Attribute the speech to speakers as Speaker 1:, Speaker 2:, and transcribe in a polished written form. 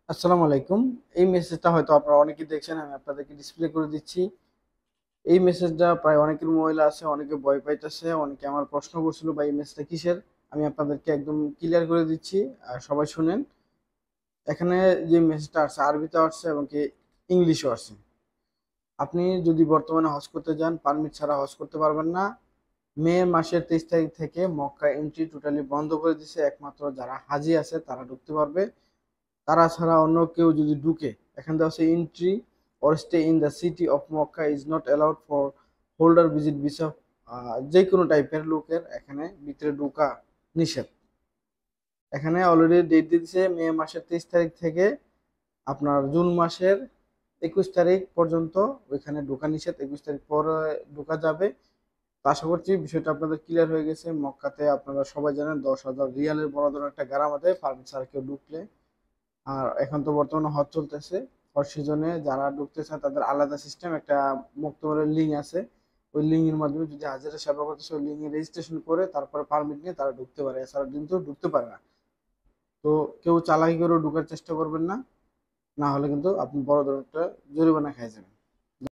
Speaker 1: আসসালামু আলাইকুম। এই মেসেজটা হয়তো আপনারা অনেকেই দেখছেন, আমি আপনাদেরকে ডিসপ্লে করে দিচ্ছি। এই মেসেজটা প্রায় অনেকের মোবাইলে আছে, অনেকে ভয় পাইতেছে, অনেকে আমার প্রশ্ন করছিল ভাই এই মেসেজটা কিসের। আমি আপনাদেরকে একদম ক্লিয়ার করে দিচ্ছি, আর সবাই শুনেন। এখানে যে মেসেজটা আসছে আরবিতে আসছে এবং কি ইংলিশও আসছে। আপনি যদি বর্তমানে হজ করতে যান, পারমিট ছাড়া হজ করতে পারবেন না। মে মাসের 23 তারিখ থেকে মক্কা এন্ট্রি টোটালি বন্ধ করে দিছে, একমাত্র যারা হাজি আছে তারা ঢুকতে পারবে। তারা ছাড়া অন্য কেউ যদি ঢুকে, এখান থেকে হচ্ছে entry or stay in the city of Mecca is not allowed for holder visit visa. যে কোনো টাইপের লোকের এখানে ভিতরে ঢোকা নিষেধ। এখানে অলরেডি ডেট দিয়ে দিছে মে মাসের 23 তারিখ থেকে আপনার জুন মাসের 21 তারিখ পর্যন্ত ওইখানে ঢোকা নিষেধ। 21 তারিখ পরে ঢোকা যাবে। তো আশা করছি বিষয়টা আপনাদের ক্লিয়ার হয়ে গেছে। মক্কাতে আপনারা সবাই জানেন 10,000 রিয়ালের বড় ধরনের একটা গারামাতে পারমিট ছাড়া কেউ ঢুকলে। আর এখন তো বর্তমানে হজ চলতেছে, হজ সিজনে যারা ঢুকতে চায় তাদের আলাদা সিস্টেম, একটা মুক্তবরের লিঙ্ক আছে। ওই লিঙ্কের মাধ্যমে যদি হাজারের সেবা করতেছে ওই লিঙ্কে রেজিস্ট্রেশন করে তারপরে পারমিট নিয়ে তারা ঢুকতে পারে, এছাড়া কিন্তু ঢুকতে পারে না। তো কেউ চালাকি করেও ঢুকার চেষ্টা করবেন না, না হলে কিন্তু আপনি বড় ধরনের একটা জরিমানা খেয়ে যাবেন।